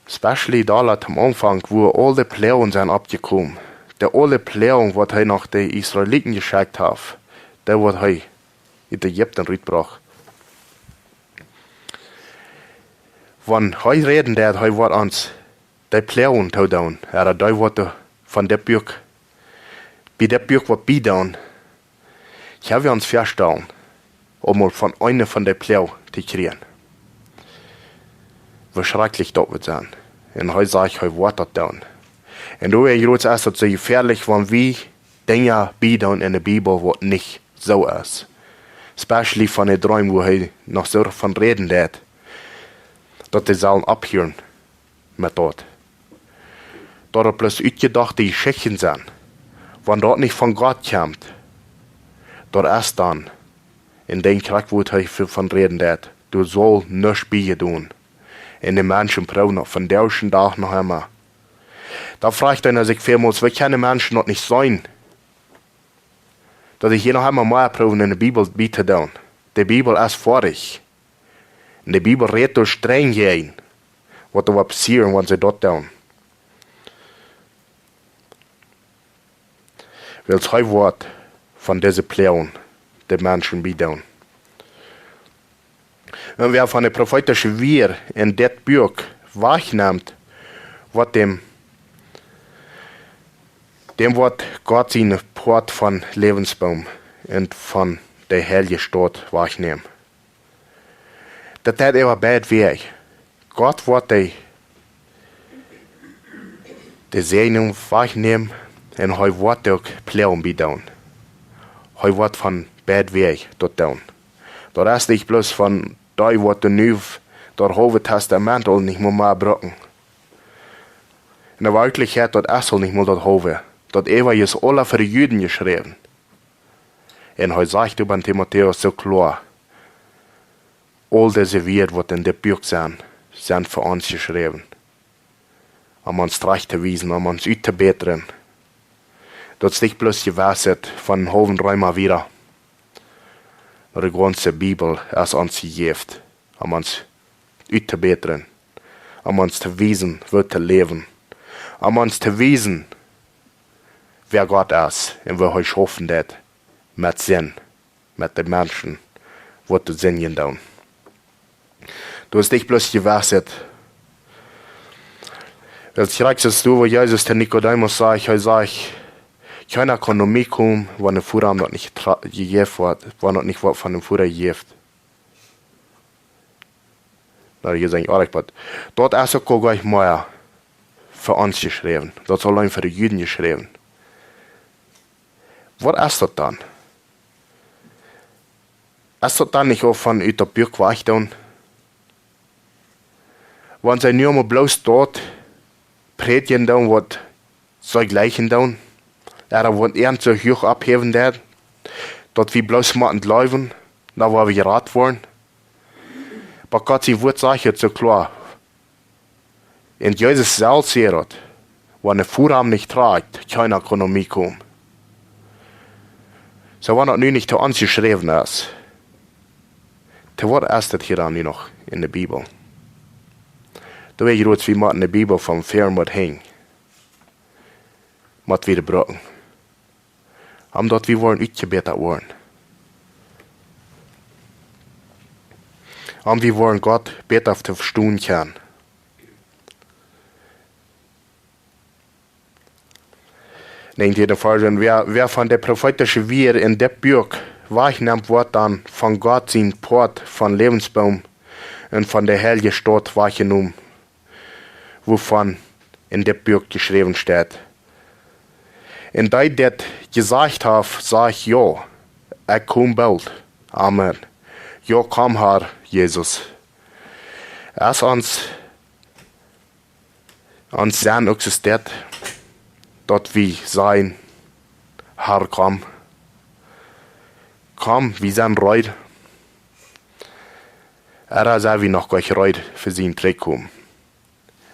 especially da am Anfang, wo alle Pleon sind abgekommen, der alle Pleon, was er nach den Israeliten geschickt hat, der wird er in Ägypten rübergebracht. Wenn er reden der, er wird uns die Pleon tun, er wird von der Buch, bei der Buch wird beidoen, ich habe uns feststellen, um mal von einer von der Pleon zu kriegen. Wie schrecklich das wird sein. Und heute sage ich, heute wird das tun. Und da ist es so gefährlich, wenn wir Dinge beidoen in der Bibel, was nicht so ist. Especially von den Träumen, wo er noch so davon reden wird, dass die sollen abhören mit dort. Da bloß ausgedachte Geschichten sind, wenn dort nicht von Gott kommt, dort erst dann, in den Krieg, wo er von reden wird, du sollst nichts bei tun. Und die Menschen brauchen noch von der ersten Tag noch einmal. Da fragt einer sich vielmals, wie können Menschen noch nicht sein? Dass ich hier noch einmal mehr probieren, in der Bibel bieten tun. Die Bibel ist vorig. Und die Bibel redet durch streng gehen, was da passieren, wenn sie dort tun. Weil es ein Wort von diesen Plänen, die Menschen bieten. Wenn wir von der prophetischen Wir in das Buch wahrnimmt, was dem wird Gott seine Port von Lebensbaum und von der Heilige Stadt wahrnehmen. Das ist aber bad Weg. Gott wird die Segnung wahrnehmen und er wird auch Pläne bieten. Er wird von bad Weg dort tun. Das ist nicht bloß von da wird der Neue, der Hohe Testament auch nicht mehr brauchen. In der Wirklichkeit, das ist nicht mehr das Hohe. Das Ewige ist alle für die Juden geschrieben. Und er sagt über Timotheus so klar, all diese Werte, die in der Buch sind für uns geschrieben. Um uns recht zu wiesen, um uns auszubessern. Das ist nicht bloß gewässert von Hohen Räumen wieder. Die ganze Bibel ist uns gegeben, um uns auszubessern, um uns zu wiesen, wie zu leben, um uns zu wiesen, wer Gott ist und wo er schaffen hat, mit Sinn, mit den Menschen, die zu singen tun. Du hast nicht bloß gewässert. Als kriegst du, wo Jesus den Nikodemus sagt, er sagt, keiner kann noch mitkommen, wenn der Führer noch nicht gegeben wird, wenn noch nicht von dem Führer gegeben. Da ich gesagt, aber dort ist auch gleich mehr für uns geschrieben. Das ist allein für die Juden geschrieben. Was ist das dann? Ist das dann nicht auch von der Buch wahrgenommen? Wenn sie nur mal bloß dort predigen, was sie gleichen tun, er wird irgend so hoch abheben, dass wir bloß mal entlaufen, da wo wir geraten worden. Aber Gott, sie wird sagen, so klar. Und Jesus selbst sagt, wenn der Vorraum nicht trägt, keiner kann noch mitkommen. So wenn das nun nicht zu uns geschrieben ist, dann wird erst das hier dann noch in der Bibel. Da weiß ich, wie man in der Bibel vom Fern mit hängen. Mit wieder brücken. Am dort wir wollen ausgebettet worden. Am wir wollen Gott besser auf der verstehen können. Nennt ihr den Fall, wer von der prophetischen Wir in der Buch wahrnimmt, wird dann von Gott sein Port von Lebensbaum und von der Heilige Stadt wahrgenommen, wovon in der Buch geschrieben steht. Und da ich das gesagt habe, sage ich ja, ich komme bald. Amen. Ja, komm Herr Jesus. Als uns sein existiert, dort wir sein, Herr, komm. Komm, wir sind reut. Sei wir noch gleich reut für seinen Trick kommen.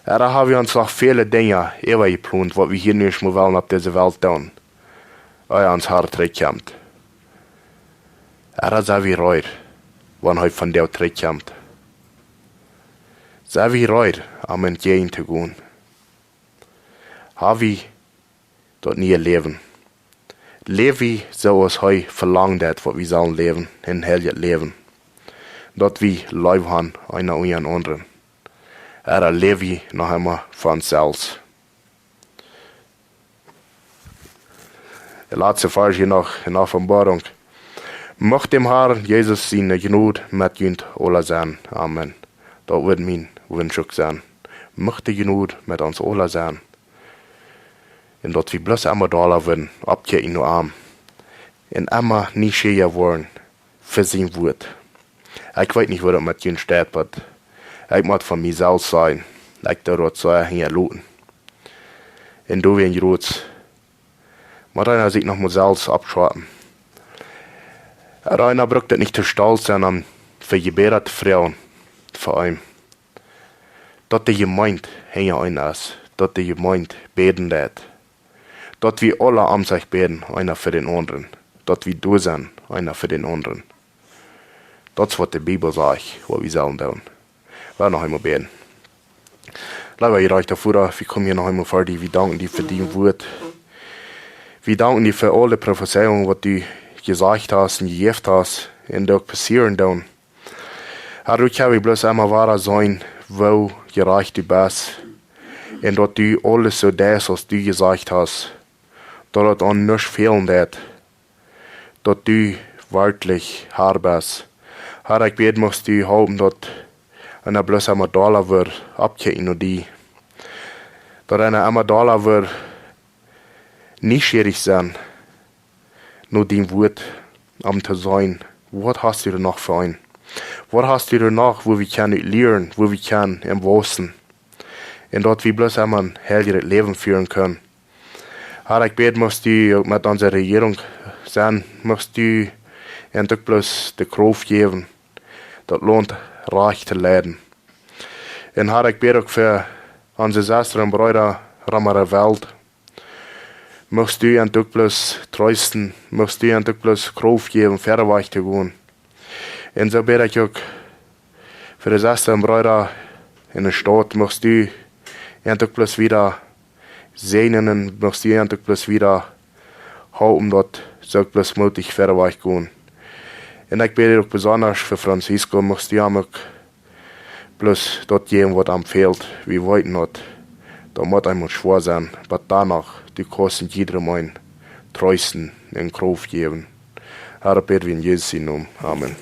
Haben wir uns noch viele Dinge geplant, was wir hier nicht mehr wollen auf dieser Welt tun. Uns Herr zurückkommt. Sei wir reut, wann heute von der zurückkommt. Sei wir reut, am entgegen zu gehen. Haben wir dort nie leben. Leben so es heute verlangt hat, was wir sollen leben, in heilig leben. Dort wir Leib haben, einer und einen anderen. Leben noch einmal für uns selbst. Der letzte Vers hier noch in Offenbarung. Möchte dem Herrn Jesus seine Gnade mit uns alle sein. Amen. Das wird mein Wunsch auch sein. Möchte Gnade mit uns alle sein. Und dort wir bloß einmal da werden, abgehen in den Arm. Und einmal nicht schwer worden für sein Wort. Ich weiß nicht, wo das mit uns steht, aber ich muss von mir selbst sein. Ich da dort so hier looten. Und du wie ein Rutz. Man einer sich noch mal selbst abschwarten. Einer braucht das nicht zu stolz sein, um für gebärte Frauen, vor allem. Dort die Gemeinde hängen ein ist. Dort die Gemeinde beten wird. Dort wir alle am sich beten, einer für den anderen. Dort wir du sind, einer für den anderen. Das ist, was die Bibel sagt, was wir sollen tun. Wir noch einmal beten. Lieber ihr euch dafür, wir kommen hier noch einmal vor dir. Wir danken dir für dein Wort. Wir danken dir für alle Prophezeiungen, was du gesagt hast und gegeben hast, und auch passieren dann. Herr, du kannst bloß einmal wahr sein, wo gerecht du bist. Und dass du alles so das, was du gesagt hast, dass es an nichts fehlen wird. Dass du wirklich Herr bist. Herr, ich bete, musst du haben, dass einer bloß einmal da wird, abgehen und die. Dass einer einmal da wird, nicht schwierig sein, nur dein Wort am zu sein. Was hast du denn noch für ein? Was hast du denn noch, wo wir können lernen, wo wir können im Wissen? Und dort wir bloß einmal ein heiliges Leben führen können. Herr, ich bete, musst du mit unserer Regierung sein, musst du endlich bloß die Kraft geben, das lohnt reich zu leiden. Und Herr, ich bete auch für unsere Schwestern und Brüder in der Welt. Möchtest du endlich bloß trösten, möchtest du endlich bloß Kraft geben, Fährweich zu gehen. Und so bete ich auch für die Schwestern und Brüder in der Stadt, möchtest du endlich bloß wieder segnen, möchtest du endlich bloß wieder haben, dort so bloß mutig Fährweich gehen. Und ich bete auch besonders für Francisco, möchtest du auch bloß dort geben, was ihm fehlt, wie weit not. Da muss einmal schwer sein, aber danach, du kannst jedem ein trösten und Kraft geben. Herr, bete wir in Jesu Namen. Amen.